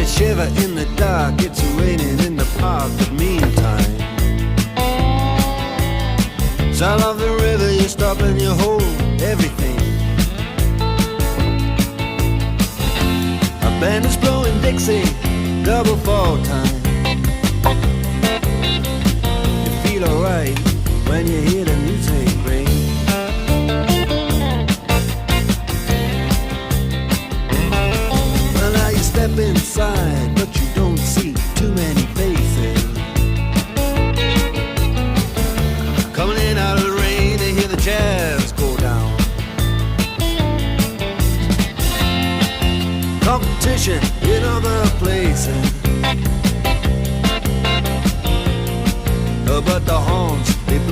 shiver in the dark, it's raining in the park, but meantime, sound of the river, you stop and you hold everything. A band is blowing Dixie, double fall time. You feel alright when you hear the music ring. Well, now you step inside, but you don't see too many faces. Coming in out of the rain, they hear the jazz go down. Competition